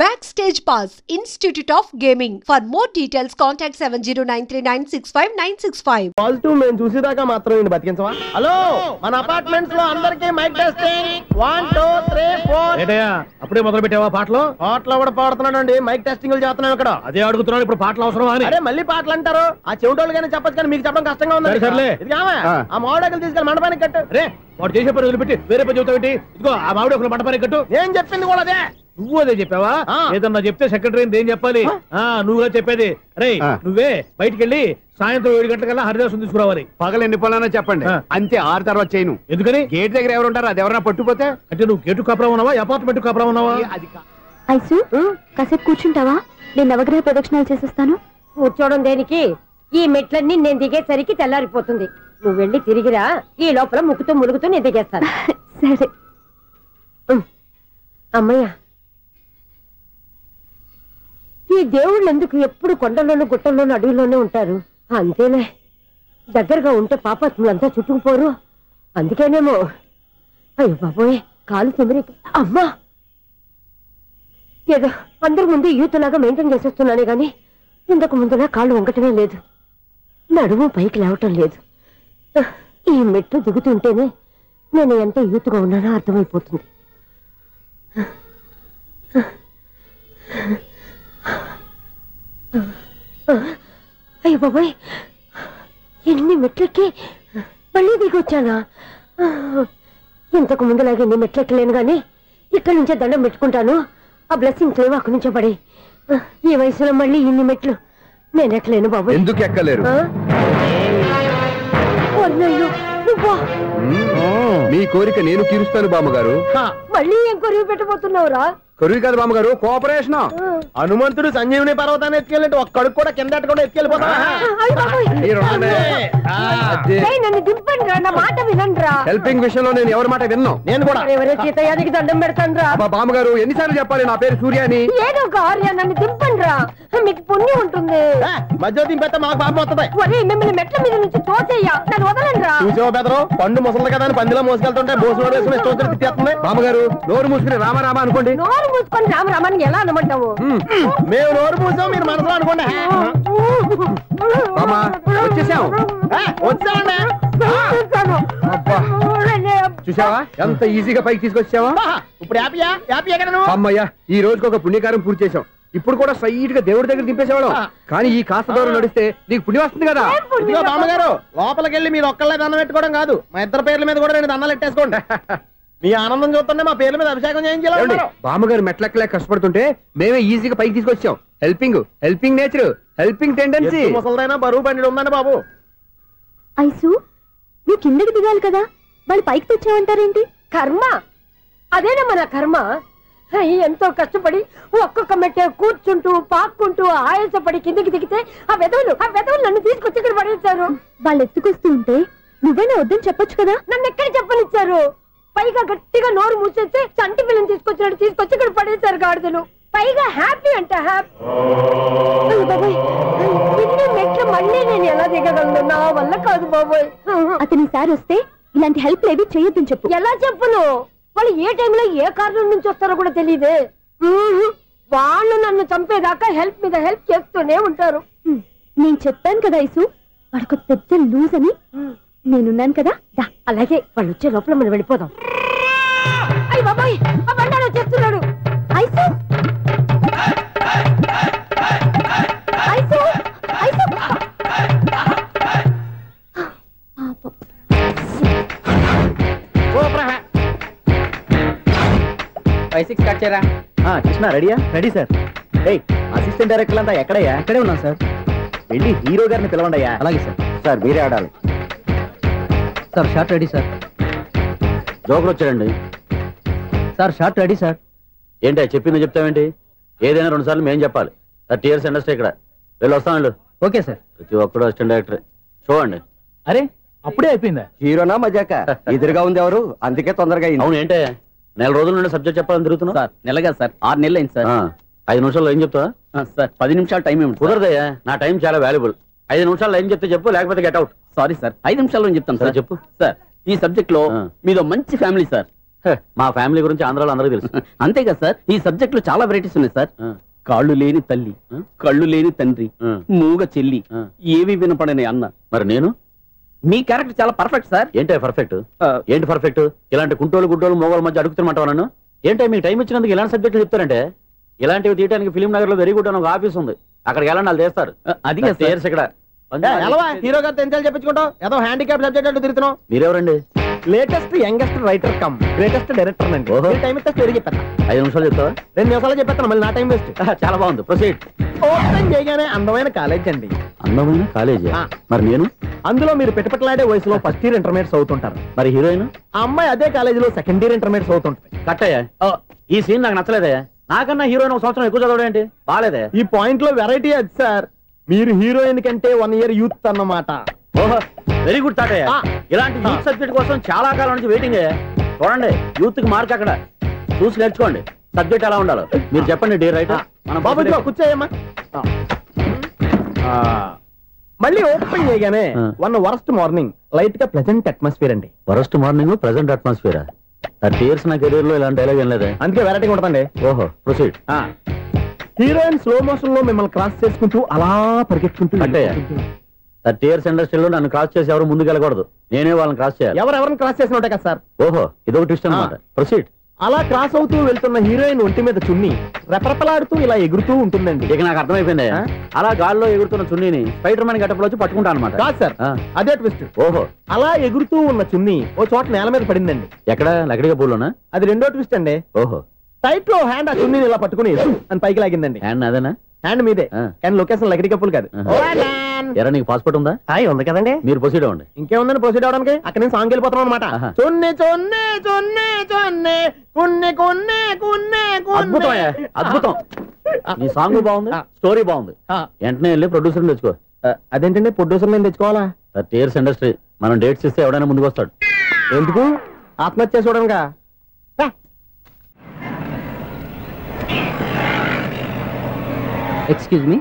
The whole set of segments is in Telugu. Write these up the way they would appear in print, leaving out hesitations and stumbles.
Backstage Pass, Institute of Gaming. For more details, contact 7093965965. Positive మేము చూసేదాకా మాత్రం నేను బతికించవా? హలో, మన అపార్ట్మెంట్స్ లో అందరికి మైక్ టెస్టింగ్ 1 2 3 4. ఏటయ్యా అప్పుడే మొదలు పెట్టావా పాటలు? పాటలు కూడా పాడుతున్నాడండి, మైక్ టెస్టింగ్ చేస్తున్నాను ఇక్కడ. అదే అడుగుతున్నాను, ఇప్పుడు పాటలు అవసరమా అని. అరే మళ్ళీ పాటలు అంటారు, ఆ చెవిటోళ్ళు కానీ చెప్పచ్చు కానీ మీకు చెప్పడం కష్టంగా ఉంది. సర్లే ఇది ఆ మామిడాకులు తీసుకెళ్ళి మండపానికి కట్టు. రే వాడు చేసే పని వదిలిపెట్టి వేరే పని చెబుతావు. ఇదిగో ఆ మామిడి ఒకరు మంటపానికి కట్టు. నేను చెప్పింది కూడా అదే. నువ్వు అదే చెప్పావా? ఏదన్నా చెప్తే సెక్రటరీ ఏం చెప్పాలి? నువ్వుగా చెప్పేది. రే నువ్వే బయటికి వెళ్ళి సాయంత్రం 7 గంటలకల్లా హరిదాసు తీసుకురావాలి. పగలు ఎన్ని పనులన్నా చెప్పండి, అంతే 6 తర్వాత చేయను. ఎందుకని? గేట్ దగ్గర ఎవరు ఉంటారు, అది ఎవరైనా పట్టుపోతే. అంటే నువ్వు గేటు కాపురా ఉన్నావా, అపార్ట్మెంట్ కాపురా ఉన్నావా? ఐసు కాసేపు కూర్చుంటావా? నేను నవగ్రహ ప్రదక్షిణాలు చేసేస్తాను. కూర్చోవడం దేనికి? ఈ మెట్లన్నీ నేను దిగేసరికి తెల్లారిపోతుంది. నువ్వు వెళ్ళి తిరిగిరా, ఈ లోపల ముక్కుతూ ములుగుతూ నేను దిగేస్తాను. సరే అమ్మయ్య, ఈ దేవుళ్ళు ఎందుకు ఎప్పుడు కొండల్లోనూ గుట్టల్లోనూ అడవిలోనే ఉంటారు? అంతేనే, దగ్గరగా ఉంటే పాపాత్ములంతా చుట్టుకుపోరు. అందుకేనేమో. అయ్యో బాబోయ్, కాలు తిమిరి. అమ్మా, ఏదో అందరి ముందు యూత్లాగా మెయింటైన్ చేసేస్తున్నానే గాని ఇంతకు ముందులా కాళ్ళు వంకటమే లేదు, నడుము పైకి లేవటం లేదు. ఈ మెట్లు దిగుతుంటేనే నేను ఎంత యూత్గా ఉన్నానో అర్థమైపోతుంది. అయ్యో బాబాయ్, ఎన్ని మెట్లెక్కి మళ్ళీ దిగొచ్చానా? ఇంతకు ముందులాగే ఎన్ని మెట్లెక్కలేను గాని ఇక్కడి నుంచే దండం పెట్టుకుంటాను. ఆ బ్లెస్సింగ్స్ లేవు అక్కడి నుంచే పడి. ఈ వయసులో మళ్ళీ ఇన్ని మెట్లు నేను ఎక్కలేను బాబు. ఎందుకు ఎక్కలేరు? మీ కోరిక నేను తీరుస్తాను బామ్మగారు. మళ్ళీ ఏం కొరివి పెట్టబోతున్నావురా? కొరివి కాదు బామ్మగారు, కోఆపరేషన్. హనుమంతుడు సంజీవుని పర్వతాన్ని ఎత్తుకెళ్ళి ఒక్కడికి కూడా కింద ఎట్టకుండా ఎత్తుకెళ్ళిపోతా. నన్ను దింపండి రా, నా మాట వినండి రా. హెల్పింగ్ విషయంలో నేను ఎవరి మాట విన్నాను. నేను కూడా ఎవరే సీతయ్యానికి దండం పెడతాను రా. బామ్మగారు ఎన్నిసార్లు చెప్పాలి నా పేరు సూర్యాని? ఏదో ఒక ఆర్య, నన్ను దింపండి రా, మీకు పుణ్యం ఉంటుంది. మధ్య దింపేస్తే మాకు పాపం వస్తుంది. మిమ్మల్ని మెట్ల మీద నుంచి తోసేయ్యా, నన్ను వదలండి రా. చూసావా బెదరు, పండు ముసలి కదా అని పందిలో మోసుకెళ్తుంటే బోసులో వేసుకుని ఇష్టం తిట్టేస్తుంది. బామ్మగారు నోరు మూసుకుని రామారామా అనుకోండి. నోరు మూసుకొని రామరామాన్ని ఎలా అనమంటావు? మేము నోరు మూసాం, మీరు మనసులో అనుకోండి. వచ్చేసాం. వచ్చామండి. చూసావా ఎంత ఈజీగా పైకి తీసుకొచ్చావా? ఇప్పుడు హ్యాపీ ఎక్కడ నువ్వు? అమ్మయ్యా, ఈ రోజుకి ఒక పుణ్యకారం పూర్తి చేసాం. ఇప్పుడు కూడా స్ట్రైట్ గా దేవుడి దగ్గర దింపేసేవాడు. కానీ ఈ కాస్త దూరం నడిస్తే నీకు పుణ్యం వస్తుంది కదా. ఇదిగో బామ్మగారు, లోపలికి వెళ్ళి మీరు ఒక్కళ్ళే దండం పెట్టుకోవడం కాదు, మా ఇద్దరు పేర్ల మీద కూడా 2 దండాలు ఎట్టేసుకోండి. మీ ఆనందం చూస్తుంటే మా పేర్ల మీద అభిషేకం చేయించాలి. బామ్మగారు మెట్లెక్కలే కష్టపడుతుంటే మేమే ఈజీగా పైకి తీసుకొచ్చాం. Helping nature, helping tendency. ముసలిదైనా బరువు బండి ఉందండి బాబు. ఐసు నువ్వు కిందకి దిగాలి కదా, వాళ్ళు పైకి తెచ్చావంటారేంటి? కర్మ అదేనా మన కర్మ. ఎంతో కష్టపడి ఒక్కొక్క మెట్టే కూర్చుంటూ పాక్కుంటూ ఆయాసపడి కిందకి దిగితే ఆ వెధవులు నన్ను తీసుకొచ్చి ఇక్కడ పడేశారు. వాళ్ళు ఎత్తుకొస్తూ ఉంటే నువ్వేనా వద్దని చెప్పొచ్చు కదా. నన్ను ఎక్కడ చెప్పనిచ్చారు? పైగా గట్టిగా నోరు మూసేస్తే చంటి పిల్లని తీసుకొచ్చినట్టు తీసుకొచ్చి ఇక్కడ పడేశారు గాడిదలు. పైగా హ్యాపీ అంట హ్యాపీ. ఇన్ని మెట్లు మళ్ళీ నేను ఎలా దిగగలను? నా వల్ల కాదు బాబోయ్. అతని సార్ వస్తే ఇలాంటి హెల్ప్ లేవి చేయొద్దని చెప్పు. ఎలా చెప్పును? వాళ్ళు ఏ టైంలో ఏ కారణం నుంచి వస్తారో కూడా తెలియదే. వాళ్ళు నన్ను చంపేదాకా హెల్ప్ మీద హెల్ప్ చేస్తూనే ఉంటారు. నేను చెప్పాను కదా ఐసు, వాడొక పెద్ద లూజ్ అని. నేనున్నాను కదా. అలాగే వాళ్ళు వచ్చే లోపల మనం వెళ్ళిపోదాం. అయ్య బాబాయ్, ఆ బండారు వచ్చేస్తున్నాడు. ఐసు ఐసు ఐసు 5-6 కట్ చేయరా. కృష్ణ రెడీయా? Ready sir. అసిస్టెంట్ డైరెక్టర్ అంతా ఎక్కడయ్యా? ఇక్కడే ఉన్నాం సార్. వెళ్ళి హీరో గారిని పిలవండి అయ్యా. అలాగే సార్. సార్ మీరే ఆడాలి sir. Short ready sir. Joker వచ్చాడండి సార్. Short ready sir. ఏంటి చెప్పింది చెప్తావేంటి? ఏదైనా 2 సార్లు మేం చెప్పాలి. 30 years ఇండస్ట్రీ ఇక్కడ. వెళ్ళి వస్తాను. Okay sir. ప్రతి ఒక్కడు అసిస్టెంట్ డైరెక్టర్. చూడండి. అరే అప్పుడే అయిపోయిందా? హీరోనా మజాక? ఎదురుగా ఉంది ఎవరు, అందుకే తొందరగా. అవును ఏంటే 4 రోజుల నుండి సబ్జెక్ట్ చెప్పాలని తిరుగుతున్నా సార్. నెలగా సార్, 6 నెలలు అయింది సార్. 5 నిమిషాల్లో ఏం చెప్తా సార్? 10 నిమిషాలు టైం ఏమి కుదరదయ్యా, నా టైం చాలా వాల్యుబుల్. 5 నిమిషాల్లో ఏం చెప్తే చెప్పు, లేకపోతే గెట్ అవుట్. సారీ సార్, 5 నిమిషాల్లో చెప్తాను సార్. చెప్పు సార్. ఈ సబ్జెక్ట్ లో మీదో మంచి ఫ్యామిలీ సార్. మా ఫ్యామిలీ గురించి ఆంధ్రాలో అందరికీ తెలుసు. అంతే కదా సార్, ఈ సబ్జెక్ట్ లో చాలా వెరైటీస్ ఉన్నాయి సార్. కాళ్ళు లేని తల్లి, కళ్ళు లేని తండ్రి, మూగ చెల్లి, ఏవి వినపడని అన్న. మరి నేను మీ క్యారెక్టర్ చాలా పర్ఫెక్ట్ సార్. ఏంటి పర్ఫెక్ట్? ఏంటి పర్ఫెక్ట్? ఇలాంటి కుంటోలు గుడ్డోలు మోగోళ్ళ మధ్య అడుగుతున్నమాట నన్ను. ఏంటో మీకు టైం ఇచ్చినందుకు ఇలాంటి సబ్జెక్టులు చెప్తారంటే, ఇలాంటివి తీయడానికి ఫిలిం నగర్ లో వెరీ గుడ్ అని ఒక ఆఫీస్ ఉంది, అక్కడికి వెళ్ళండి వాళ్ళు చేస్తారు. అది ఇక్కడ హీరో గారు తెంచాలి చెప్పించుకుంటాం, ఏదో హ్యాండిక్యాప్ సబ్జెక్ట్ అంటూ తిరుగుతున్నాం. మీరెవరండి? Latest youngest writer cum greatest director అండి. టైం ఇస్తే స్టోరీ చెప్పేస్తా. 5 నిమిషాలు చెప్తావా? 2 నిమిషాలు చెప్పేస్తాను, మళ్ళీ నా టైం వేస్ట్. చాలా బాగుంది, ప్రొసీడ్. ఓపెన్ చేయగానే అందమైన కాలేజ్ అండి. అందమైన కాలేజీ? మరి నేను అందులో మీరు పెట్టుపట్లాడే వయసులో ఫస్ట్ ఇయర్ ఇంటర్మీడియట్స్ అవుతుంటారు. మరి హీరోయిన్? ఆ అమ్మాయి అదే కాలేజీలో సెకండ్ ఇయర్ ఇంటర్మీడియట్స్ అవుతుంటది. కట్టయ్యా, ఈ సీన్ నాకు నచ్చలేదే. నాకన్నా హీరోయిన్ 1 సంవత్సరం ఎక్కువ చదవడం ఏంటి? బాలేదే. ఈ పాయింట్ లో వెరైటీ అది సార్, మీరు హీరోయిన్ కంటే 1 ఇయర్ యూత్ అన్నమాట. ఓహో, వెరీ గుడ్ తాటయ్య. ఇలాంటి యూత్ సబ్జెక్ట్ కోసం చాలా కాలం నుంచి వెయిటింగ్. చూడండి, యూత్ కి మార్క్ అక్కడ చూసి నేర్చుకోండి. సబ్జెక్ట్ ఎలా ఉండాలో మీరు చెప్పండి. డే రైటర్ బాబు కూర్చోయమ్మా. మళ్ళీ ఓపెన్ చేయగానే వన్ వరస్ట్ మార్నింగ్, లైట్ గా ప్లెజెంట్ అట్మాస్ఫియర్ అండి. Worst morning present atmosphere. 30 years నా కెరీర్ లో ఇలాంటి డైలాగ్ ఏం లేదే. అందుకే వెరైటీగా ఉంటుందండి. ఓహో, ప్రొసీడ్. హీరోయిన్ స్లో మోషన్ లో మిమ్మల్ని క్రాస్ చేసుకుంటూ అలా పరిగెత్తుకుంటూ 30 years ఇండస్ట్రీలో నన్ను క్రాస్ చేసి ఎవరు ముందుకు వెళ్ళకూడదు, నేనే వాళ్ళని క్రాస్ చేయాలి. ఎవరెవరిని క్రాస్ చేసిన ఉంటాయి కదా సార్. ఓహో, ఇదొక ట్విస్ట్ అన్నమాట. ప్రొసీడ్. అలా క్రాస్ అవుతూ వెళ్తున్న హీరోయిన్ ఒంటి మీద చున్ని రెపరెపలాడుతూ ఇలా ఎగురుతూ ఉంటుందండి. ఇక నాకు అర్థమైపోయింది. అలా గాల్లో ఎగురుతున్న చున్నీని స్పైడర్ మ్యాన్ గెటప్ లో వచ్చి పట్టుకుంటా అనమాట. కాదు సార్, అదే ట్విస్ట్. ఓహో, అలా ఎగురుతూ ఉన్న చున్ని ఓ చోట నేల మీద పడిందండి. ఎక్కడ? లకడిగా పూలోనా? అది రెండో ట్విస్ట్ అండి. ఓహో, టైట్ లో హ్యాండ్ ఆ చున్నీని ఇలా పట్టుకుని అని పైకి లాగిందండి. హ్యాండ్ అదేనా? హ్యాండ్ మీదే, కానీ లొకేషన్ లకడి కప్పులు కాదు. ఎరా, నీకు పాస్పోర్ట్ ఉందా? ఉంది కదండి. మీరు ప్రొసీడ్ అవ్వండి. ఇంకేముందని ప్రొసీడ్ అవడానికి? అక్కడ నేను సాంగ్ వెళ్ళిపోతున్నాం అనమాట. చున్ని చున్ని చున్ని చున్ని కున్ని కున్ని కున్ని. అద్భుతం, అద్భుతం. నీ సాంగ్ బాగుంది, స్టోరీ బాగుంది. వెంటనే వెళ్ళి ప్రొడ్యూసర్ తెచ్చుకో. అదేంటండి ప్రొడ్యూసర్ నేను తెచ్చుకోవాలా? 30 years ఇండస్ట్రీ, మనం డేట్స్ ఇస్తే ఎవడైనా ముందుకు వస్తాడు. ఎందుకు? ఆత్మహత్య చూడనుగా. Excuse me,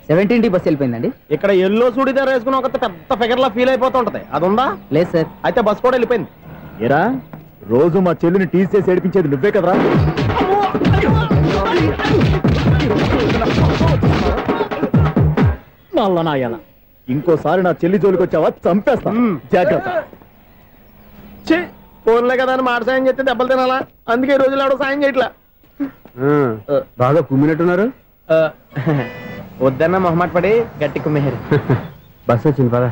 17D bus వెళ్ళిపోయిందండి. ఇక్కడ ఎల్లో చూడిదార్ వేసుకుని ఒక పెద్ద ఫిగర్ లా ఫీల్ అయిపోతుంటది, అది ఉందా? లేదు సార్. అయితే బస్ కూడా వెళ్ళిపోయింది. ఏరా, రోజు మా చెల్లిని టీస్ చేసి ఏడిపించేది నువ్వే కదరా? నాయన, ఇంకోసారి నా చెల్లి జోలికి వచ్చావా చంపేస్తా, జాగ్రత్త. ఫోన్లే కదా అని మాట సాయం చేస్తే దెబ్బలు తినాలా? అందుకే ఈ రోజులు ఎవడో సాయం చేయట్లా. బాగా కుమ్మినట్టున్నారు. వద్దన్న మొహమాట పడి గట్టి కుమ్మేరు. బస్ వచ్చింది పదా.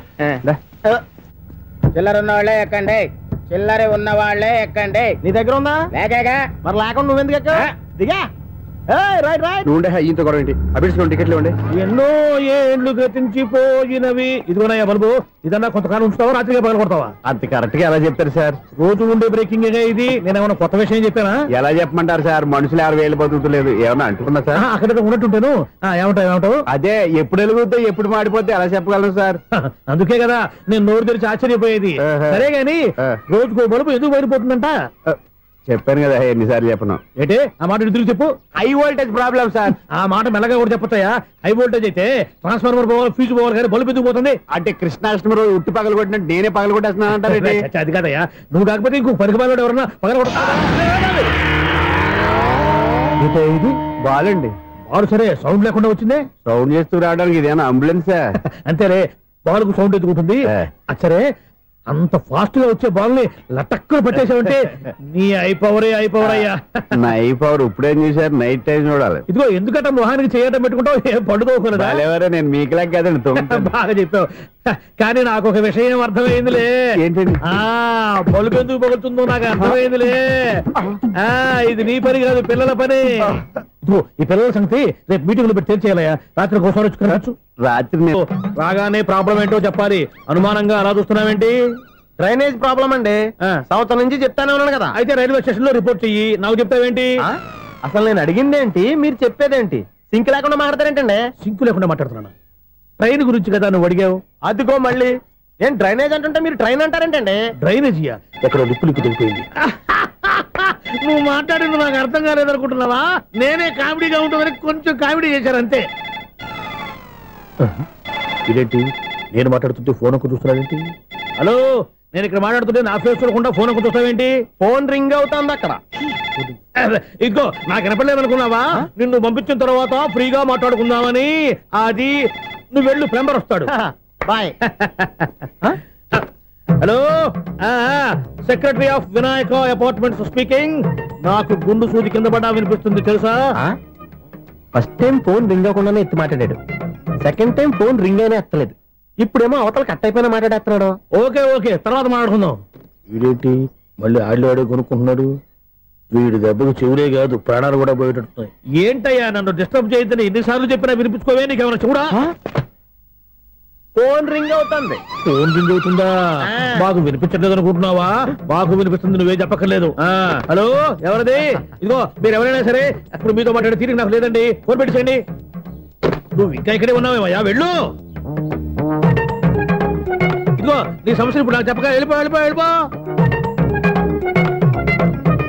చిల్లర ఉన్న వాళ్ళే ఎక్కండి, చిల్లర ఉన్న వాళ్ళే ఎక్కండి. నీ దగ్గర ఉందా? లేకగా. మరి లేకుండా నువ్వెందుకు ఎక్కావు? దిగా. Right right. నువ్వు ఈయంతో గొడవ ఏంటి? అభిడ్చుకోండి, టికెట్లు ఇవ్వండి. ఎన్నో ఏండ్లు గతించిపోయినవి. ఇదిగోనయ్యా బల్బు, ఇదన్నా కొంతకాలం ఉంచుతావా, రాత్రిగా పగల కొడతావా? అంత కరెక్ట్ గా ఎలా చెప్తారు సార్? రోజు ఉండే బ్రేకింగ్ ఇది. నేనేమన్నా కొత్త విషయం చెప్పానా? ఎలా చెప్పమంటారు సార్? మనుషులు 60 ఏళ్ళు బతుకుతలేదు, ఏమన్నా అంటున్నా సార్? అక్కడ ఉన్నట్టుంటాను. ఏమంటావు? అదే, ఎప్పుడు వెలుగుతో ఎప్పుడు మాడిపోతే ఎలా చెప్పగలరు సార్? అందుకే కదా నేను నోరు తెరిచి ఆశ్చర్యపోయేది. సరే గాని రోజుకో బల్బు ఎందుకు బయటపోతుందంట? చెప్పాను కదా, ఎన్నిసార్లు చెప్పను. ఏంటే ఆ మాట ఎదురు చెప్పు. High voltage problem sir. ఆ మాట మెల్లగా కూడా చెప్పొచ్చాయా? హై వోల్టేజ్ అయితే ట్రాన్స్ఫార్మర్ పోవాలి, ఫ్యూజ్ పోవాలి, కానీ బల్బు ఎందుకు పోతుంది? అంటే కృష్ణాష్టమి రోజు ఉట్టి పగలు కొట్టినట్టు నేనే పగలు కొట్టేస్తున్నాను అంటారు. అది కాదయ్యా, నువ్వు కాకపోతే ఇంకో 10 బాలు ఎవరన్నా పగల కొడతా. ఇది బాలండి. బాలు సరే, సౌండ్ లేకుండా వచ్చిందే. సౌండ్ చేస్తూ రావడానికి ఇదేనా అంబులెన్సా? అంతేలే, బాలుకు సౌండ్ ఎదుగుతుంది. సరే, అంత ఫాస్ట్ గా వచ్చే బాల్ ని లటక్కులు పట్టేసావంటే నీ ఐపవర్ అయ్యా. నా ఐపవర్ ఇప్పుడేం చేశారు? నైట్ టైం చూడాలి. ఇదిగో ఎందుకంటే మొహానికి చేయడం పెట్టుకుంటావు, ఏం పండుకోకూడదా? నేను మీకులా కదండి. బాగా చెప్పావు. కానీ నాకు ఒక విషయం అర్థమైందిలే. ఏంటండి? బల్బు ఎందుకు పగులుతుందో నాకు అర్థమైందిలే. ఇది నీ పని కాదు, పిల్లల పని. ఈ పిల్లల సంగతి రేపు మీటింగ్ లో పెట్టి తెలిసేయాలయ్యా. రాత్రి ఒకసారి వచ్చుకోవచ్చు. రాత్రి రాగానే ప్రాబ్లం ఏంటో చెప్పాలి. అనుమానంగా అలా చూస్తున్నావేంటి? డ్రైనేజ్ ప్రాబ్లం అండి. సంవత్సరం నుంచి చెప్తానే ఉన్నాను కదా. అయితే రైల్వే స్టేషన్ లో రిపోర్ట్ చెయ్యి. నాకు చెప్తావేంటి? అసలు నేను అడిగిందేంటి, మీరు చెప్పేదేంటి? సింక్ లేకుండా మాట్లాడతారేంటండి? సింక్ లేకుండా మాట్లాడుతున్నా. ట్రైన్ గురించి కదా నువ్వు అడిగావు. అదిగో మళ్ళీ నేను డ్రైనేజ్ అంటుంటే మీరు ట్రైన్ అంటారేంటండి? డ్రైనేజీయా? ఎక్కడ లిప్పులికి తెలిపోయింది. నువ్వు మాట్లాడింది నాకు అర్థం కాలేదనుకుంటున్నావా? నేనే కామెడీగా ఉంటుందని కొంచెం కామెడీ చేశారంతే. ఇదేంటి నేను మాట్లాడుతుంటే ఫోన్ ఒక చూస్తున్నాడేంటి? హలో, నేను ఇక్కడ మాట్లాడుతుంటే నా ఫేస్ చూడకుండా ఫోన్ ఒకటి చూస్తావేంటి? ఫోన్ రింగ్ అవుతుంది అక్కడ. ఇదిగో నాకు వినపడలేదు అనుకున్నావా? నిన్ను పంపించిన తర్వాత ఫ్రీగా మాట్లాడుకుందామని. అది నువ్వు వెళ్ళు, ప్లంబర్ వస్తాడు. Bye. Hello, secretary of Vinayaka apartments speaking. నాకు గుండు సూది కింద పడ్డా వినిపిస్తుంది తెలుసా? ఫస్ట్ టైం ఫోన్ రింగ్ అవ్వకుండానే ఎత్తి మాట్లాడాడు. సెకండ్ టైం ఫోన్ రింగ్ అయినా ఎత్తలేదు. ఇప్పుడేమో అవతల కట్ అయిపోయినా మాట్లాడేస్తున్నాడు. ఓకే తర్వాత మాట్లాడుకుందాం. వీడేంటి మళ్ళీ ఆడి కొనుక్కుంటున్నాడు? వీడి దెబ్బకు చెవులే కాదు ప్రాణాలు కూడా పోయేటట్టున్నాయి. ఏంటయ్యా నన్ను డిస్టర్బ్ చేయొద్దని ఎన్నిసార్లు చెప్పినా వినిపించుకోవే? నీకేమైనా చూడా? ఫోన్ రింగ్ అవుతుంది. ఫోన్ రింగ్ అవుతుందా? మాకు వినిపించట్లేదు అనుకుంటున్నావా? మాకు వినిపిస్తుంది, నువ్వే చెప్పక్కర్లేదు. హలో, ఎవరిది? ఇదిగో మీరు ఎవరైనా సరే ఇప్పుడు మీతో మాట్లాడే తీరిక నాకు లేదండి. ఫోన్ పెట్టేసేయండి. నువ్వు ఇంకా ఇక్కడే ఉన్నావేమయ్యా, వెళ్ళు. ఇదిగో నీ సమస్య ఇప్పుడు నాకు చెప్పగా వెళ్ళిపో.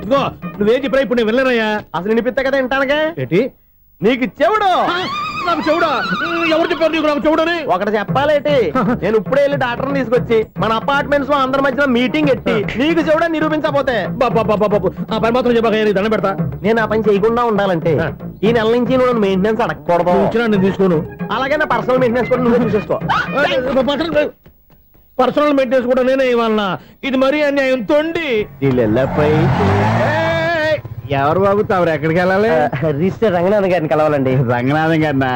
ఇదిగో నువ్వేం చెప్పరా ఇప్పుడు నేను వెళ్ళానయ్యా. అసలు వినిపిస్తా కదా వింటానగా. ఏంటి నీకు చెవుడు? నాకు చెవుడా? ఎవరు చెప్పారు నీకు నాకు చెవుడని? ఒకటి చెప్పాలేటి. నేను ఇప్పుడే వెళ్ళి డాక్టర్ని తీసుకొచ్చి మన అపార్ట్మెంట్స్ లో అందరి మధ్యలో మీటింగ్ ఎట్టి నీకు చెవుడని నిరూపించకపోతే ఆ పని మాత్రం చెప్పక దండం పెడతా. నేను ఆ పని చేయకుండా ఉండాలంటే ఈ నెల నుంచి నువ్వు మెయింటెనెన్స్ అడగకూడదు. నేను తీసుకోను. అలాగే నా పర్సనల్ మెయింటెనెన్స్ కూడా నువ్వే చూసేసుకో. పర్సనల్ మెయింటెనెన్స్ కూడా నేనే ఇవ్వాలన్నా? ఇది మరీ అన్యాయం తోండి. ఎవరు బాబు తమరు ఎక్కడికి వెళ్ళాలి? రిజిస్టర్ రంగనాథ్ గారిని కలవాలండి. రంగనాథం గారినా?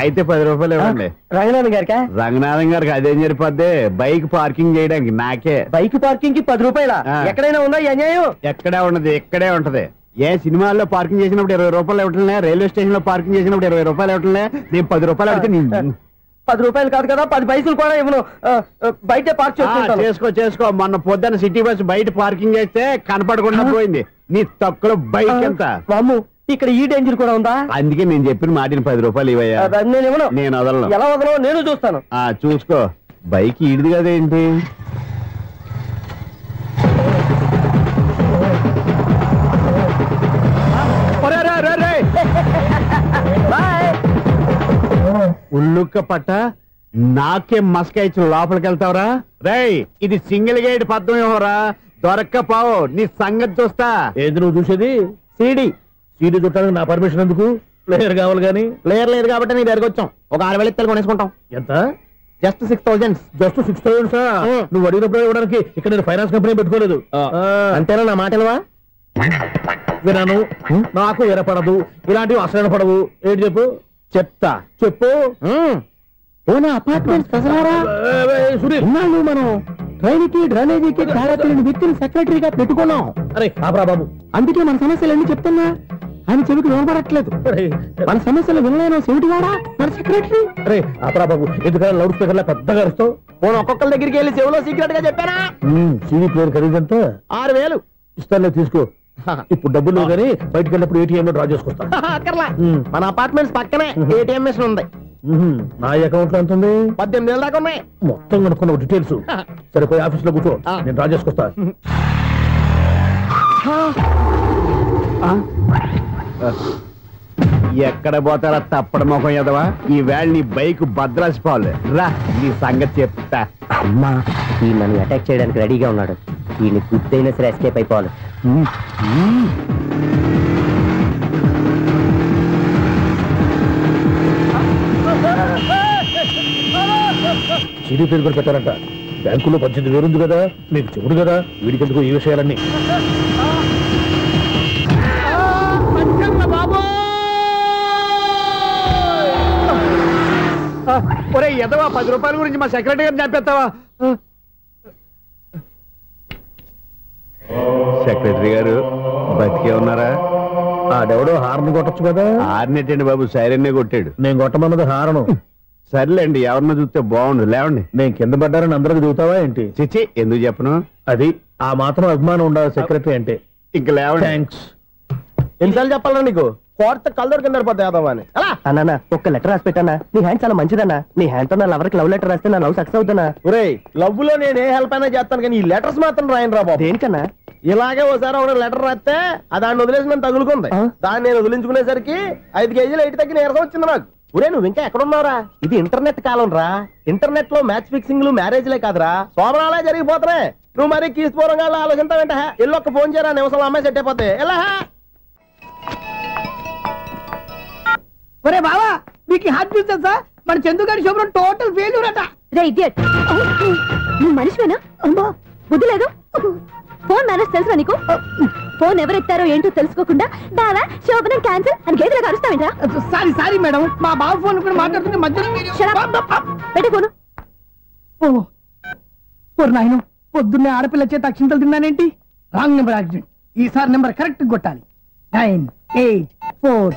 అయితే 10 రూపాయలు ఇవ్వండి. రంగనాథ్ గారికా? రంగనాథం గారికి అదేం సరిపోద్ది? బైక్ పార్కింగ్ చేయడానికి నాకే. బైక్ పార్కింగ్ కి 10 రూపాయల? ఎక్కడైనా ఉందా ఈ అన్యాయం? ఎక్కడే ఉండదు, ఇక్కడే ఉంటది. ఏ సినిమాల్లో పార్కింగ్ చేసినప్పుడు 20 రూపాయలు ఇవ్వట్లే, రైల్వే స్టేషన్ లో పార్కింగ్ చేసినప్పుడు 20 రూపాయలు ఇవ్వట్లే. నేను 10 రూపాయలు అడిగితే 10 రూపాయలు కాదు కదా, 10 పైసలు కూడా ఇవ్వను. బయట పార్క్ చేసుకో. మొన్న పొద్దున్న సిటీ బస్ బయట పార్కింగ్ చేస్తే కనపడకుండా పోయింది. నీ తక్కువ బైక్ ఎంత? మాము ఇక్కడ ఈ డేంజర్ కూడా ఉందా? అందుకే నేను చెప్పిన మాటిని 10 రూపాయలు ఇవ్వయ్యా. నేను ఇవ్వను. నేను వదలను. ఎలా వదలవు నేను చూస్తాను. చూసుకో. బైక్ ఈడిది కదేంటి? ఉల్లుక్క పట్ట నాకే మస్కా ఇచ్చి లోపలికి వెళ్తావరా? రేయ్, ఇది సింగిల్ గేట్ పద్మం ఇవ్వరా? దొరక్కపోవు, నీ సంగతి చూస్తా. ఏది నువ్వు చూసేది? సీడీ చుట్టానికి నా పర్మిషన్ ఎందుకు? ప్లేయర్ కావాలి గానీ. ప్లేయర్ లేదు కాబట్టి నీ దగ్గరకు వచ్చాం. ఒక 6,000 ఇత్తలు కొనేసుకుంటాం. ఎంత? జస్ట్ 6,000. జస్ట్ 6,000? నువ్వు అడిగినప్పుడు ఇవ్వడానికి ఇక్కడ నేను ఫైనాన్స్ కంపెనీ పెట్టుకోలేదు. అంతేనా? నా మాటలువా? విన్నాను. నాకు ఎరపడదు, ఇలాంటివి అసలు పడవు. ఏంటి చెప్పు? చెప్తా. చెప్పు. అపార్ట్మెంట్స్ మనం డ్రైనేజీకి వ్యక్తిని సెక్రటరీగా పెట్టుకున్నాం. అరే ఆపరా బాబు, అందుకే మన సమస్యలు అన్ని చెప్తున్నా. ఆయన చెవికి వినపడట్లేదు. మన సమస్యలు వినలేను చెవిటివాడా మన సెక్రటరీ. అరే ఆపరా బాబు, ఎందుకన్నా లౌడ్ స్పీకర్ లా పెద్దగా అరుస్తావు? నేను ఒక్కొక్కరి దగ్గరికి వెళ్ళి చెవిలో సీక్రెట్ గా చెప్పానా? CD player ఖరీదంతా 6,000. ఇస్తానులే, తీసుకో. ఇప్పుడు డబ్బులు లేవు కానీ బయటకు వెళ్ళినప్పుడు ఏటీఎం లో డ్రా చేసుకొస్తా. అక్కర్లా, మన అపార్ట్మెంట్స్ పక్కనే ఏటీఎం మిషన్ ఉంది. నా అకౌంట్ లో ఎంత ఉంది? 18,000 దాకా ఉన్నాయి. మొత్తం కనుక్కున్న డీటెయిల్స్. సరే పోయి ఆఫీస్ లో కూర్చో, నేను డ్రా చేసుకొస్తా. ఎక్కడ పోతారా తప్పడ మొఖం ఎదవా? ఈ వేళ నీ బైక్ భద్రాసిపోవాలి. రా, నీ సంగతి చెప్తా. అమ్మా, ఈ నన్ను అటాక్ చేయడానికి రెడీగా ఉన్నాడు. ఈయన గుర్తైనా సరే ఎస్కేప్ అయిపోవాలి. సీడీ పేరు కూడా పెట్టారంట. బ్యాంకులో 18,000 ఉంది కదా, మీకు చెవుడు కదా, వీడికెందుకు ఈ విషయాలన్నీ? ఒరే ఎదవా, 10 రూపాయల గురించి మా సెక్రటరీ గారిని చంపేస్తావా? సెక్రటరీ గారు బతికే ఉన్నారా? ఆడెవడో హార్న్ కొట్టచ్చు కదా. హార్న్ ఏంటండి బాబు, సైరన్నే కొట్టాడు. నేను కొట్టమన్నది హారను. సర్లేండి, ఎవరన్నా చూస్తే బాగుండు. లేవండి. నేను కింద పడ్డారని అందరికి దిగుతావా ఏంటి? చిచ్చి, ఎందుకు చెప్పను? అది ఆ మాత్రం అభిమానం ఉండాలి సెక్రటరీ అంటే. ఇంకా లేవండి. థ్యాంక్స్. ఎన్నిసార్లు చెప్పాలా నీకు? కోర్త కలర్ కింద పోతాయి అన్నా. ఒక్క లెటర్ రాసి పెట్టానా? నీ హ్యాండ్ చాలా మంచిదన్నా. నీ హ్యాండ్ తో నా లవర్కి లవ్ లెటర్ రాస్తే నా లవ్ సక్సెస్ అవుతానా? ఒరే, లవ్ లో నేను ఏ హెల్ప్ అయినా చేస్తాను కానీ ఈ లెటర్స్ మాత్రం రాయను రా బాబు. దేనికన్నా? ఇలాగే ఒకసారి ఒక లెటర్ రాస్తే దాన్ని వదిలేసి నన్ను తగులుకుంది. దాన్ని నేను వదిలించుకునేసరికి 5 కేజీలు ఎయిట్ తగ్గి నీరసం వచ్చింది నాకు. ఒరే నువ్వు ఇంకా ఎక్కడున్నావురా? ఇది ఇంటర్నెట్ కాలం రా. ఇంటర్నెట్ లో మ్యాచ్ ఫిక్సింగ్లు మ్యారేజ్లే కాదురా, సోమనాలే జరిగిపోతున్నాయి. నువ్వు మరి కీస్పూరంగా ఆలోచించావేంట? ఎల్లొక్క ఫోన్ చేయరా, నిమిషంలో అమ్మాయి సెట్ అయిపోతే. ఎలా ఒరే బావా, మీకు హార్ట్ న్యూస్ తెలుసా? మన చందుగారి శుభ్రం టోటల్ ఫెయిల్యూర్ అట. రే ఇడియట్, నువ్వు మనిషివేనా? అమ్మా బుద్ధి లేదు. ఫోన్ మేనేజ్ తెలుసా నీకు? ఫోన్ ఎవరెత్తారో ఏంటో తెలుసుకోకుండా బావా శోభనం క్యాన్సిల్ అని గేదెలకు అరుస్తావేంట్రా? సారీ సారీ మేడం, మా బావ ఫోన్ కూడా మాట్లాడుతుంటే మధ్యలో పెట్టే ఫోను. ఓ నాయను, పొద్దున్నే ఆడపిల్ల చేత అక్షింతలు తిన్నానేంటి? Wrong number accident. ఈసారి నెంబర్ కరెక్ట్ కొట్టాలి. 984.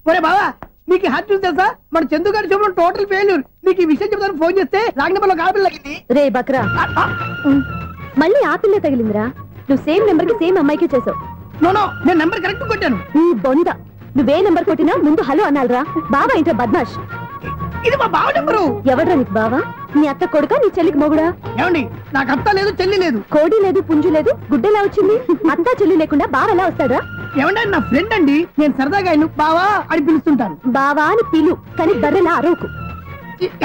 ఒరే బావా, నీకు హార్ట్ న్యూస్ తెలుసా? మన చందుగారి శుభ్రం టోటల్ ఫెయిల్యూర్. నీకు ఈ విషయం చెప్తాను ఫోన్ చేస్తే రాంగ్ నెంబర్ లో ఆడపిల్ల తగ్గింది. రే బక్రా, మళ్ళీ ఆ పిల్లే తగిలిందిరా. నువ్వు సేమ్ నెంబర్ కి సేమ్ అమ్మాయికే చేసావు. నో, నేను నెంబర్ కరెక్ట్ కొట్టాను. నీ బొంద, నువ్వే నెంబర్ కొట్టినా ముందు హలో అనాలరా. బావా ఏంట్రా బద్మాష్? ఇది మా బావ నెంబరు. ఎవడ్రా నీకు బావా? నీ అత్త కొడుక, నీ చెల్లికి మొగుడా? ఏమండి, నాకు అత్త లేదు, చెల్లి లేదు. కోడి లేదు, పుంజు లేదు, గుడ్డెలా వచ్చింది? అత్త చెల్లి లేకుండా బావ ఎలా వస్తాడా? ఏమండి, నా ఫ్రెండ్ అండి, నేను సరదాగా ఆయన బావా అని పిలుస్తుంటాను. బావా అని పిలు, కానీ బర్రెలా అరవకు.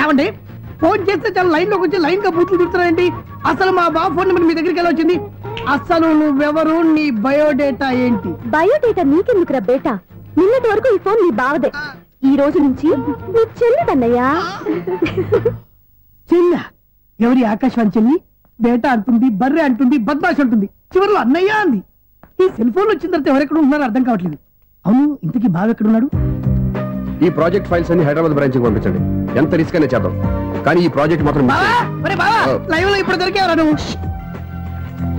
ఏమండి, ఫోన్ చేస్తే చాలా లైన్ లోకి వచ్చి లైన్ గా బూతులు తిడుతున్నాయండి. అసలు మా బావ ఫోన్ నెంబర్ మీ దగ్గరికి ఎలా వచ్చింది? అసలు నువ్వెవరు, నీ బయోడేటా ఏంటి? బయోడేటా నీకెందుకురా బేటా? నిన్నటి వరకు ఈ ఫోన్ నీ బావదే, ఈ రోజు నుంచి నీ చెల్లిదన్నయ్యా. చెల్ల ఎవరి? ఆకాశవాణి చెల్లి. బేటా అంటుంది, బర్రె అంటుంది, బద్మాష్ అంటుంది, చివరిలో అన్నయ్య అంది. ఈ సెల్ ఫోన్ వచ్చిన తర్వాత ఎవరెక్కడ ఉన్నారో అర్థం కావట్లేదు. అవును, ఇంతకీ బావ ఎక్కడున్నాడు? ఈ ప్రాజెక్ట్ ఫైల్స్ అన్ని హైదరాబాద్ బ్రాంచ్ పంపించండి. ఎంత రిస్క్ అయినా చేద్దాం, కానీ ఈ ప్రాజెక్ట్ మాత్రం లైవ్ లో ఇప్పుడు దొరికేవరా నువ్వు?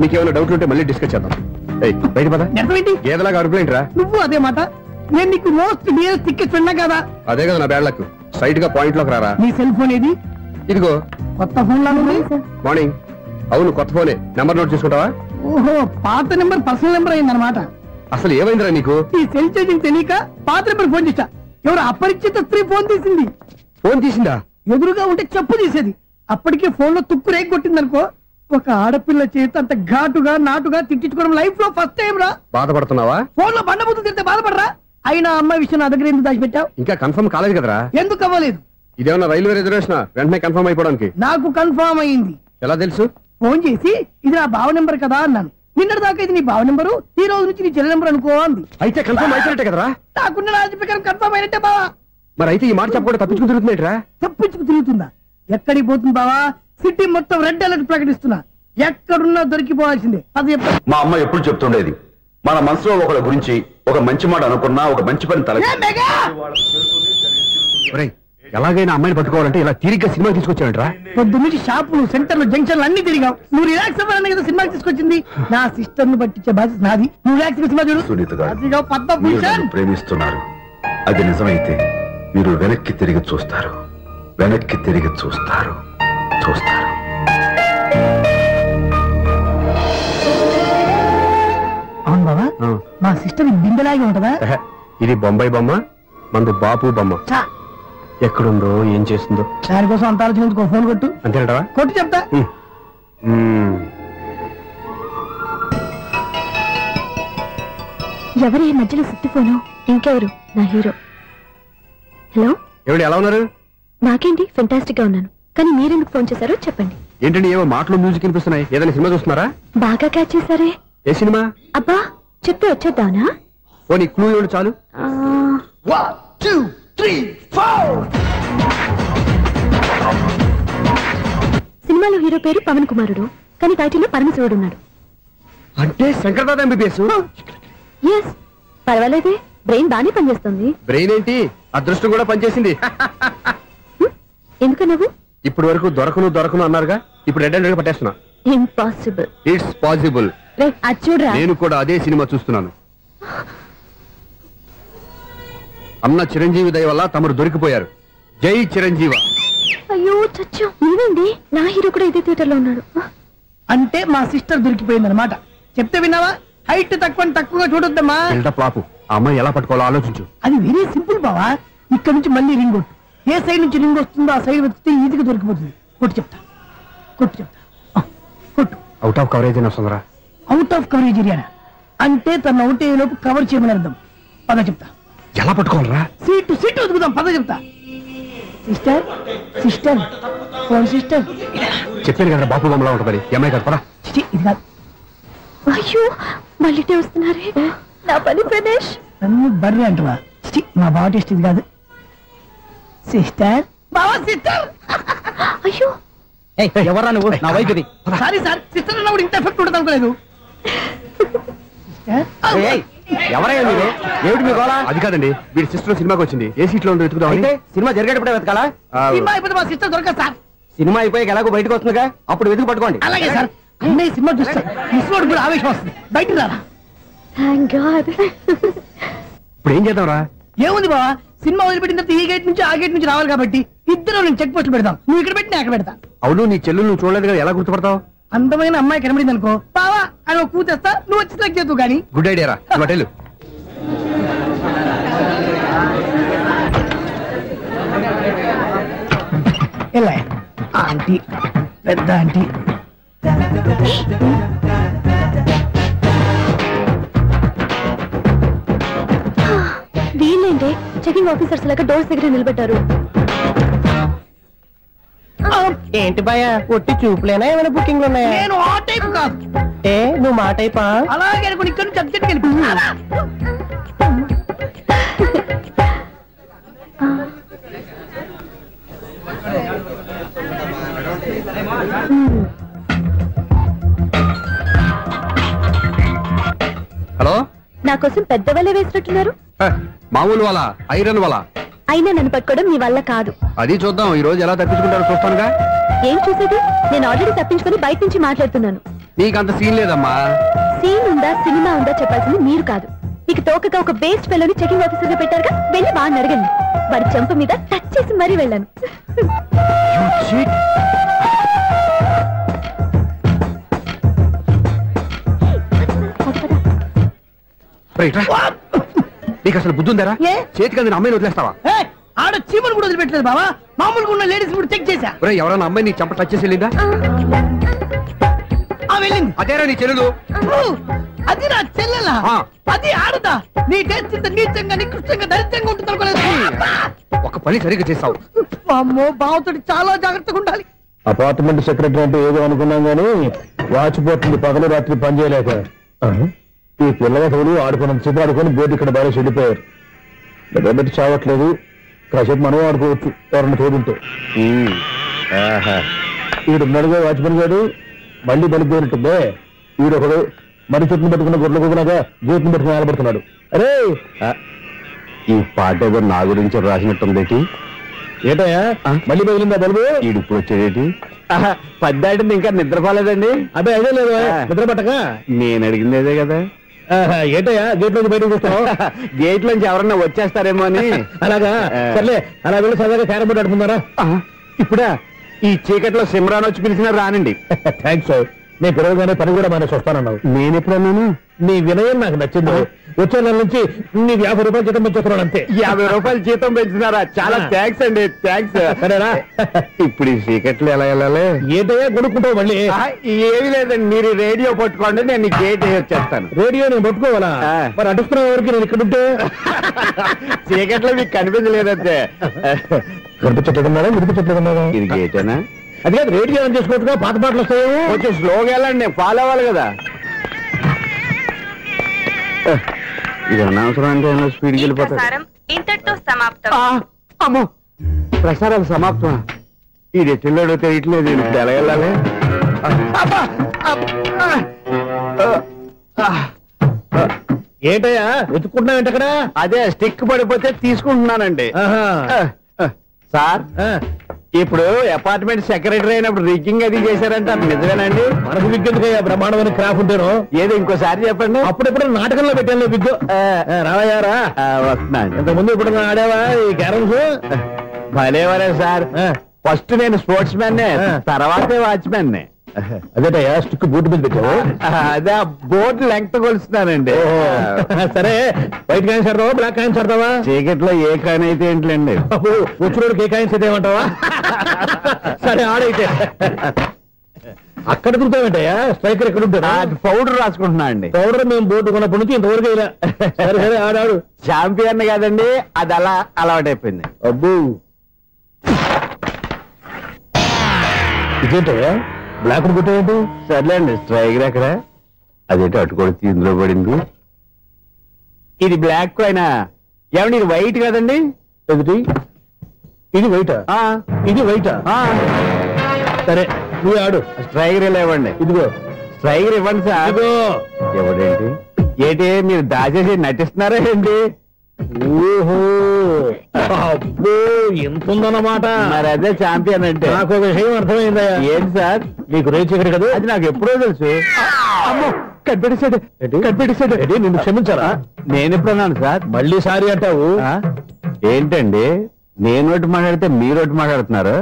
మీకేమైనా డౌట్లు ఉంటే మళ్ళీ డిస్కస్ చేద్దాం. బయట పద. గేదలాగా అరుపులేంట్రా? నువ్వు అదే మాట. నేను నీకు మోస్ట్ డియరెస్ట్ టికెట్స్ ఉన్నా కదా. అదే కదా నా బ్యాడ్ లక్. స్ట్రైట్ గా పాయింట్ లోకి రారా. నీ సెల్ ఫోన్ ఏది? ఇదిగో. కొత్త ఫోన్ లాగా ఉంది. మార్నింగ్. అవును, కొత్త ఫోనే. నెంబర్ నోట్ చేసుకుంటావా? ఓహో, పాత నెంబర్ పర్సనల్ నెంబర్ అయిందన్నమాట. అసలు ఏమైందిరా నీకు? ఈ సెల్ చేంజింగ్ తెలియక పాత నెంబర్ ఫోన్ చేశా. ఎవరు అపరిచిత స్త్రీ ఫోన్ తీసింది. ఫోన్ తీసిందా? ఎదురుగా ఉంటే చెప్పు తీసేది. అప్పటికే ఫోన్ లో తుక్కు రేగి కొట్టిందనుకో. ఒక ఆడపిల్ల చేత అంత ఘాటుగా నాటుగా తిట్టించుకోవడం లైఫ్ లో ఫస్ట్ టైం రా. బాధపడుతున్నావా? ఫోన్ లో బండబుద్ధులు తింటే బాధపడరా? అయినా అమ్మాయి విషయం నా దగ్గర ఎందుకు దాచిపెట్టావు? ఇంకా కన్ఫర్మ్ కాలేదు కదరా. ఎందుకు అవ్వలేదు? ఇదేమన్నా రైల్వే రిజర్వేషన్? వెంటనే కన్ఫర్మ్ అయిపోవడానికి. నాకు కన్ఫర్మ్ అయింది. ఎలా తెలుసు? ఫోన్ చేసి ఇది నా బావ నెంబర్ కదా అన్నాను. నిన్నటి దాకా ఇది నీ బావ నెంబరు, ఈ రోజు నుంచి నీ చెల్లి నెంబర్ అనుకో అంది. అయితే కన్ఫర్మ్ అయిపోయినట్టే కదరా? నాకున్న రాజు ప్రకారం కన్ఫర్మ్ అయినట్టే బావా. మరి అయితే ఈ మాట చెప్పకుండా తప్పించుకు తిరుగుతున్నాయిట్రా? తప్పించుకు తిరుగుతుందా? ఎక్కడికి పోతుంది బావా? సిటీ మొత్తం రెడ్ అలర్ట్ ప్రకటిస్తున్నా. ఎక్కడున్నా దొరికిపోవాల్సిందే. అది మా అమ్మ ఎప్పుడు చెప్తుండేది, మన మనసులో ఒకళ్ళ గురించి ఒక మంచి మాట అనుకున్నా ఒక మంచి పని తల. ఎలాగైనా అమ్మాయిని పట్టుకోవాలంటే ఇలా తీరిగ్గా సినిమా తీసుకొచ్చాడంట్రా. పొద్దు నుంచి షాపులు, సెంటర్లు, జంక్షన్లు అన్ని తిరిగావు. నువ్వు రిలాక్స్ అవ్వాలని కదా సినిమాకి తీసుకొచ్చింది. నా సిస్టర్ ను పట్టించే బాధ్యత నాది. నువ్వు రిలాక్స్ సినిమా చూడు. సునీత గారు, మీరు నన్ను ప్రేమిస్తున్నారు. అది నిజమైతే మీరు వెనక్కి తిరిగి చూస్తారు, వెనక్కి తిరిగి చూస్తారు, చూస్తారు. అవును బాబా, మా సిస్టర్ బిందెలాగే ఉంటదా? ఇది బొంబాయి బొమ్మ, మందు బాపు బొమ్మ. ఎక్కడుందో ఏం చేస్తుందో దానికోసం అంత ఆలోచించుకో. ఫోన్ కొట్టు. అంతేనటవా? కొట్టు చెప్తా. ఎవరి మధ్యలో సుత్తి ఫోను? ఇంకెవరు? నా హీరో. హలో, ఎవరు? ఎలా ఉన్నారు? నాకేంటి, ఫెంటాస్టిక్ గా ఉన్నాను. కానీ మీరెందుకు ఫోన్ చేశారో చెప్పండి. ఏంటండి ఏమో మాటలు మ్యూజిక్ వినిపిస్తున్నాయి? ఏదైనా సినిమా చూస్తున్నారా? బాగా క్యాచ్ చేశారే. ఏ సినిమా? అబ్బా చెప్తే వచ్చేద్దానా? ఓ నీ క్లూ ఇవ్వండి చాలు. 1 2 3 4. సినిమాలో హీరో పేరు పవన్ కుమారుడు, కానీ టైటిల్లో పరమశివుడు ఉన్నాడు. అంటే శంకర్దాద ఎంబీబీఎస్. ఎస్, పర్వాలేదే, బ్రెయిన్ బానే పనిచేస్తుంది. బ్రెయిన్ ఏంటి, అదృష్టం కూడా పనిచేసింది. ఎందుకు నువ్వు? ఇప్పుడు వరకు దొరకను అన్నారుగా, ఇప్పుడు రెడ్ హ్యాండెడ్ గా పట్టేస్తున్నా. ఇంపాసిబుల్. It's possible. అది చూడరా. నేను కూడా అదే సినిమా చూస్తున్నాను. అన్న చిరంజీవి దయ వల్ల తమరు దొరికిపోయారు. జై చిరంజీవ. అయ్యో చచ్చో, నీవేండి? నా హీరో కూడా ఇదే థియేటర్ లో ఉన్నాడు. అంటే మా సిస్టర్ దొరికిపోయింది అనమాట. చెప్తే విన్నావా? హైట్ తక్కువగా చూడొద్దమ్మా. పాపు, ఆ అమ్మాయి ఎలా పట్టుకోవాలో ఆలోచించు. అది వెరీ సింపుల్ బావా. ఇక్కడ నుంచి మళ్ళీ రింగ్ కొట్టు. ఏ సైడ్ నుంచి రింగ్ వస్తుందో ఆ సైడ్ వెతికితే ఈజీగా దొరికిపోతుంది. కొట్టు చెప్తా. కొట్టు. అవుట్ ఆఫ్ కవరేజ్ అని వస్తుందిరా. అవుట్ ఆఫ్ కవరేజ్ ఏరియా అంటే తన అవుట్ అయ్యే లోపు కవర్ చేయమని అర్థం. పద చెప్తా. ఎలా పట్టుకోవాలరా? సీటు వెతుకుదాం, పద చెప్తా. Sister sister phone sister. చెప్పాను కదా బాపు బొమ్మలా ఉంటుంది. అమ్మాయి కదా పరా. ఇది కాదు. అయ్యో మళ్ళీ వస్తున్నారే నా పని ప్రదేశ్. నన్ను బర్రె అంటవా? మా బావ టేస్ట్ ఇది కాదు. సిస్టర్ బావా సిస్టర్. అయ్యో ఎవరా నువ్వు? నా వైపు ఇది. సారీ సార్, సిస్టర్ అన్నప్పుడు ఇంత ఎఫెక్ట్ ఉంటుంది అనుకోలేదు. ఎవరయ్యా మీరు? ఏమిటి మీ గోళ? అది కాదండి, వీడి సిస్టర్ సినిమాకి వచ్చింది. ఏ సీట్ లో వెతుకుదాం. అయితే సినిమా జరిగేటప్పుడే వెతకాలా? సినిమా అయిపోతే మా సిస్టర్ దొరకదు సార్. సినిమా అయిపోయి ఎలాగో బయటకు వస్తుందిగా, అప్పుడు వెతుకు పట్టుకోండి. అలాగే సార్. అన్నయ్య సినిమా చూస్తారు, మిస్వాడు కూడా ఆవేశం వస్తుంది. బయటికి రారా. Thank God. ఇప్పుడు ఏం చేద్దాంరా? ఏముంది బావా, సినిమా వదిలిపెట్టిన తర్వాత ఈ గేట్ నుంచి ఆ గేట్ నుంచి రావాలి కాబట్టి ఇద్దరు నేను చెక్ పోస్టులు పెడతాం. నువ్వు ఇక్కడ పెట్టి నేను అక్కడ పెడతా. అవును, నీ చెల్లెలు నువ్వు చూడలేదు కదా, ఎలా గుర్తుపడతావు? అందమైన అమ్మాయి కనబడింది అనుకో బావా అని ఒక కూతేస్తా, నువ్వు వచ్చి సెలెక్ట్ చేద్దు కానీ. గుడ్ ఐడియా రా. హోటల్ ఎలా ఆంటీ, పెద్ద ఆంటీ. వీళ్ళేంటే చెకింగ్ ఆఫీసర్స్ లాగా డోర్స్ దగ్గర నిలబెట్టారు. ఏంటి భయ, ఒట్టి చూపులేనా ఏమైనా బుకింగ్లు ఉన్నాయా? నేను ఆ టైప్ కాదు. ఏ నువ్వు మా టైపా? అలాగే అనుకుని ఇక్కడ నుంచి అర్జెంట్కి వెళ్ళిపోతున్నా. హలో, నా కోసం పెద్ద వలే వేసినట్టున్నారు. మామూలు వాళ్ళ ఐరన్ వాళ్ళ. అయినా నన్ను పట్టుకోవడం మీ వల్ల కాదు. అది చూద్దాం, ఈ రోజు ఎలా తప్పించుకుంటారో చూస్తానుగా. ఏం చూసేది? నేను ఆల్రెడీ తప్పించుకొని బయట నుంచి మాట్లాడుతున్నాను. నీకంత సీన్ లేదమ్మా. సీన్ ఉందా సినిమా ఉందా చెప్పాల్సింది మీరు కాదు. మీకు తోకగా ఒక బేస్ట్ ఫెలోని చెకింగ్ ఆఫీసర్ గా పెట్టారుగా, వెళ్ళి వాడిని అడగండి. వాడి చెంప మీద టచ్ చేసి మరీ వెళ్ళాను. నీకు అసలు బుద్ధి ఉందారా? చేతికి అందిన అమ్మాయిని వదిలేస్తావా? ఆడ చీమను కూడా వదిలిపెట్టలేదు బావా. మామూలుగా ఉన్న లేడీస్ కూడా చెక్ చేశా. ఎవరైనా అమ్మాయి నీ చెంప టచ్ చేసి వెళ్ళిందా? వెళ్ళింది. అదేరా నీ చెల్లెలు? అది నా చెల్లెలా? అది ఆడదా? నీ టేస్ట్ ఇంత నీచంగా నికృష్టంగా దరిద్రంగా ఉంటుంది అనుకోలేదు. ఒక పని సరిగ్గా చేస్తావు. అమ్మో, బావతోటి చాలా జాగ్రత్తగా ఉండాలి. అపార్ట్మెంట్ సెక్రటరీ అంటే ఏదో అనుకున్నాం గానీ వాచిపోతుంది పగలు రాత్రి పని చేయలేక. ఈ పిల్లలు ఆడుకున్నంత సేపు ఆడుకొని బోర్డు ఇక్కడ బాగా చెడిపోయారు. నిద్రబెట్టి చావట్లేదు. కాసేపు మనం ఆడుకోవచ్చు ఎవరన్నా తోడుంటే. వీడున్నాడుగా వాచ్మెన్ గారు, మళ్ళీ బలిపోయినట్టుందే. వీడొకడు మరి చెట్టును పెట్టుకున్న గొడ్ల కుదనగా గేట్ని పెట్టుకుని నిలబడుతున్నాడు. అరే, ఈ పాట ఏదో నా గురించి రాసినట్టుంది. ఏటయ్యా మళ్ళీ పగిలిందా బల్బు? ఈడు ఇప్పుడు వచ్చేది పద్దాటింది ఇంకా నిద్రపోలేదండి. అదే అదే లేదు నిద్ర పట్టక. నేను అడిగింది అదే కదా. ఏటయ్యా గేట్ నుంచి బయటకు చూస్తావు? గేట్ నుంచి ఎవరన్నా వచ్చేస్తారేమో అని. అలాగా, సర్లే అలా వెళ్ళి సరదాగా క్యారం బోర్డు ఆడుకున్నారా? ఇప్పుడా ఈ చీకట్లో సిమ్రాన్ వచ్చి పిలిచినా రానండి. థ్యాంక్స్. నేను పిలవగానే పని కూడా మానేసి వస్తానన్నావు. నేను ఎప్పుడన్నాను? నీ వినయం నాకు నచ్చింది. వచ్చే నెల నుంచి నీ 50 రూపాయలు జీతం పెంచుతున్నాను అంతే. 50 రూపాయలు జీతం పెంచినారా? చాలా థ్యాంక్స్ అండి. థ్యాంక్స్. సరేనా? ఇప్పుడు ఈ చీకట్లు ఎలా వెళ్ళాలి? ఏదయ్యా కొనుక్కుంటావు మళ్ళీ? ఏమి లేదండి, మీరు రేడియో పట్టుకోండి, నేను గేట్ వచ్చేస్తాను. రేడియో నేను పట్టుకోవాలా? మరి అడుస్తున్న వరకు నేను ఇక్కడ ఉంటే చీకట్లో మీకు కనిపించలేదంతే. కనిపించట్లేదన్నారా? వినిపించట్లేదన్నారా? ఇది గేటేనా? అది కాదు, రేడియో అని చేసుకోవచ్చుగా, పాత పాటలు వస్తాయేమో. కొంచెం స్లోగా వెళ్ళండి, నేను ఫాలో అవ్వాలి కదా. ఇది అనవసరం అంటే స్పీడ్కి వెళ్ళిపోతాడు. ఇంతటితో సమాప్తం. అమ్మో, ప్రసారాలు సమాప్తం. ఇది ఎట్టిల్లోడో తెలియట్లేదు. ఇప్పుడు ఎలా వెళ్ళాలి? ఏంటయ్యా వెతుక్కుంటున్నావు అక్కడ? అదే స్టిక్ పడిపోతే తీసుకుంటున్నానండి. సార్, ఇప్పుడు అపార్ట్మెంట్ సెక్రటరీ అయినప్పుడు రిగ్గింగ్ అది చేశారంటే అది నిజమేనండి? మనకు విగ్గెందుకయ్యా, బ్రహ్మాండమైన క్రాఫ్ ఉంటారు. ఏదో ఇంకోసారి చెప్పండి. అప్పుడెప్పుడు నాటకంలో పెట్టాను విగ్గు. రావయ్యారా? వస్తున్నాను. ఇంతకుముందు ఇప్పుడు ఆడావా ఈ క్యారమ్స్? భలేవరే సార్. ఫస్ట్ నేను స్పోర్ట్స్ మ్యాన్, తర్వాతే వాచ్మెన్. అదేటయ్యా స్టిక్ బూట్ మీద పెట్టావు? అదే బోర్డు లెంగ్త్ కొలుస్తున్నానండి. సరే, వైట్ కాయిన్స్ ఆడతావా బ్లాక్ కాయిన్స్ ఆడతావా? చీకట్లో ఏ కాయిన్ అయితే ఏంటండి? వచ్చినోడికి ఏ కాయిన్స్ అయితే ఏమంటావా? సరే ఆడైతే. అక్కడ తిరుగుతావేంటయ్యా? స్ట్రైకర్ ఎక్కడ ఉంటాడా? పౌడర్ రాసుకుంటున్నా అండి. పౌడర్ మేము బోర్డు కొన్నప్పటి నుంచి ఇంతవరకు ఇలా. సరే సరే ఆడాడు. ఛాంపియన్ కాదండి, అది అలా అలవాటైపోయింది. అబ్బో ఇదేంటయ్యా బ్లాక్ కొట్టాయంటే? సర్లేండి, స్ట్రైకర్ ఎక్కడ? అదేంటి అటుకొడితే ఇందులో పడింది. ఇది బ్లాక్ కాయినా? ఏమండి ఇది వైట్ కదండి? ఎదుటి ఇది వైటా? ఇది వైటా? సరే నువ్వు ఆడు. స్ట్రైకర్ ఇలా ఇవ్వండి. ఇదిగో స్ట్రైకర్ ఇవ్వండి సార్. ఎవడేంటి ఏంటి మీరు దాచేసి నటిస్తున్నారా ఏంటి? ఓహో అబ్బో ఎంత ఉందన్నమాట. మరి అదే ఛాంపియన్ అంటే. నాకు ఒక విషయం అర్థమైందా? ఏంటి సార్? నీకు రేచి ఇక్కడ కదా? అది నాకు ఎప్పుడో తెలుసు. అమ్మో కనిపెట్టేసాడు. నిన్ను క్షమించారా? నేను ఎప్పుడన్నాను సార్? మళ్ళీ సారీ అంటావు? ఏంటండి నేను ఒకటి మాట్లాడితే మీరు ఒకటి మాట్లాడుతున్నారు.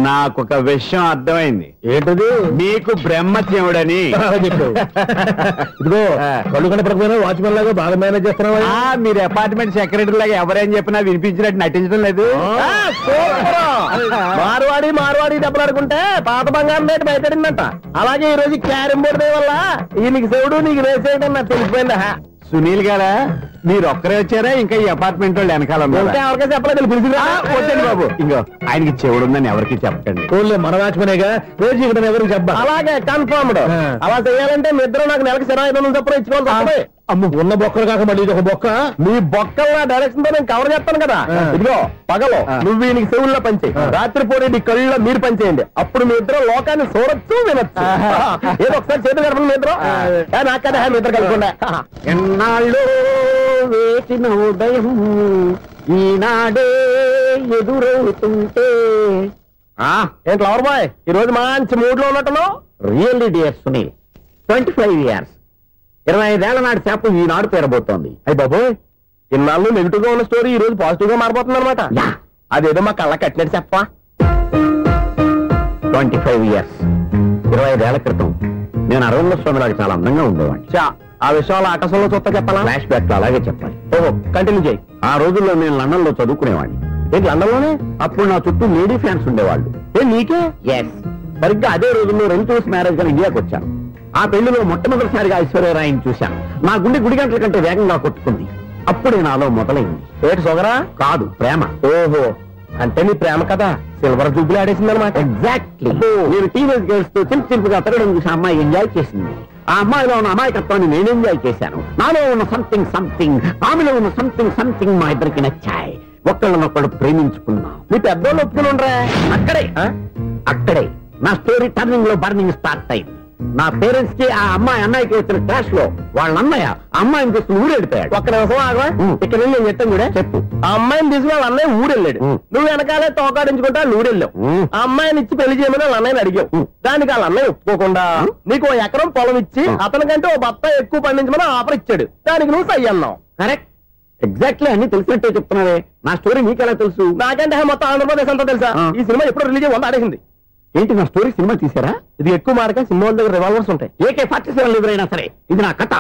నాకు ఒక విషయం అర్థమైంది. ఏంటది? మీకు బ్రహ్మత్యముడని చెప్పావు. ఇదిగో కళ్ళు కనపడకపోయినా వాచ్మెన్ లాగా బాగా మేనేజ్ చేస్తున్నావా? మీరు అపార్ట్మెంట్ సెక్రటరీ లాగా ఎవరేం చెప్పినా వినిపించినట్టు నటించడం లేదు. మార్వాడి దెబ్బలాడుకుంటే పాత బంగారం రేటు బయటడిందంట. అలాగే ఈ రోజు క్యారం బోర్డు వల్ల ఈయనకి శివుడు నీకు రేసేయడం నాకు తెలిసిపోయిందా? సునీల్ గారా మీరు ఒక్కరే వచ్చారా? ఇంకా ఈ అపార్ట్మెంట్ వాళ్ళు వెనకాల ఎవరికీ చెప్పలేదు. వద్దండి బాబు, ఇంకో ఆయనకి చెవుడుందని ఎవరికి చెప్పండి. మన వాచ్మెనేగా రోజు ఇక్కడ ఎవరికి చెప్పా? అలాగే కన్ఫర్మ్డ్. అలా చేయాలంటే మీ ఇద్దరు నాకు నెలకు 25,000 చొప్పున ఇచ్చుకోవాలి. అమ్మ ఉన్న బొక్కలు కాక మళ్ళీ ఇది ఒక బొక్క. మీ బొక్కల డైరెక్షన్ తో నేను కవర్ చేస్తాను కదా. ఇదిగో పగలో నువ్వు ఈయనకి చెవుల్లో పంచేయి, రాత్రి పూట నీ కళ్ళలో మీరు పంచేయండి. అప్పుడు మీ ఇద్దరు లోకాన్ని చూడొచ్చు వినొచ్చు. ఏదో ఒకసారి చేతులు కలపండి మీ ఇద్దరు. నాకదే మీ ఇద్దరు కలపకుండా. ఎన్నాళ్ళు వేసిన ఉదయం ఈనాడే ఎదురవుతుంటే. ఏంటి లవర్ బాయ్ ఈ రోజు మంచి మూడ్ లో ఉన్నట్టున్నావు? రియల్లీ డియర్ సునీల్, 25 years 25 ఏళ్ల నాటి చేప ఈనాడు పేరబోతోంది. అయ్యి బాబోయ్, ఇన్నాళ్ళు నెగిటివ్ గా ఉన్న స్టోరీ ఈ రోజు పాజిటివ్ గా మారిపోతుంది అనమాట. అదేదో మా కళ్ళ కట్టినట్టు చెప్పా. 25 years 25 ఏళ్ల క్రితం నేను అరవింద స్వామి నాకు చాలా అందంగా ఉండేవాడిని. ఆ విషయాలు ఆకాశంలో చూస్తా చెప్పాలా? ఫ్లాష్ బ్యాక్ అలాగే చెప్పాలి. ఓహో కంటిన్యూ చేయి. ఆ రోజుల్లో నేను లండన్ లో చదువుకునేవాడిని. ఏంటి లండన్ లోనే? అప్పుడు నా చుట్టూ లేడీ ఫ్యాన్స్ ఉండేవాళ్ళు. నీకే? ఎస్, సరిగ్గా అదే రోజుల్లో రిలేటివ్స్ మ్యారేజ్ గా ఇండియాకి వచ్చాను. ఆ పెళ్లిలో మొట్టమొదటిసారిగా ఐశ్వర్యరాయని చూశాను. నా గుండె గుడి గంటల కంటే వేగంగా కొట్టుకుంది. అప్పుడే నాలో మొదలైంది. ఏటి సొగరా? కాదు, ప్రేమ. ఓహో, అంటే నీ ప్రేమ కదా సిల్వర్ జూబ్లీ ఆడేసింది అనమాట. ఎగ్జాక్ట్లీ. నేను టీనేజ్ గర్ల్స్ తో చిలుపుగా తిరగడం చూసి అమ్మాయి ఎంజాయ్ చేసింది. ఆ అమ్మాయిలో ఉన్న అమాయకత్వాన్ని నేను ఎంజాయ్ చేశాను. నాలో ఉన్న సంథింగ్ ఆమెలో ఉన్న సంథింగ్ మా ఇద్దరికి నచ్చాయి. ఒక్కళ్ళనొక్కడు ప్రేమించుకున్నాం. నీ పెద్దోళ్ళు ఒప్పుకుని ఉండరా? అక్కడే నా స్టోరీ టర్నింగ్ లో బర్నింగ్ స్టార్ట్ అయింది. నా పేరెంట్స్ కి ఆ అమ్మాయి అన్నయ్యకి వచ్చిన క్లాష్ లో వాళ్ళ అన్నయ్య అమ్మాయిని తీసుకుని ఊరెళ్ళిపోయాడు. ఒక్క నిమిషం ఆగవా? ఇక్కడ నేను చెప్తాను కూడా చెప్పు. ఆ అమ్మాయిని తీసుకుని వాళ్ళ అన్నయ్య ఊరెళ్ళాడు. నువ్వు వెనకాలే తోకాడించుకుంటా ఊరెళ్ళావు. ఆ అమ్మాయిని ఇచ్చి పెళ్లి చేయమని వాళ్ళ అన్నయ్యని అడిగావు. దానికి వాళ్ళ అన్నయ్య ఒప్పుకోకుండా నీకు 1 ఎకరం పొలం ఇచ్చి అతనికంటే ఓ బత్త ఎక్కువ పండించమని ఆఫర్ ఇచ్చాడు. దానికి నువ్వు సై అన్నావు. కరెక్ట్, ఎగ్జాక్ట్లీ అన్ని తెలిసినట్టే చెప్తున్నావే. నా స్టోరీ నీకెలా తెలుసు? నాకంటే మొత్తం ఆంధ్రప్రదేశ్ అంతా తెలుసా? ఈ సినిమా ఎప్పుడు రిలీజ్ అయ్యి 100 ఆడేసింది. ఏంటి నా స్టోరీ సినిమా తీసారా? ఇది ఎక్కువ మార్క సినిమా దగ్గర రివాల్వర్స్ ఉంటాయి. AK-47 ఎదురైనా సరే ఇది నా కథ.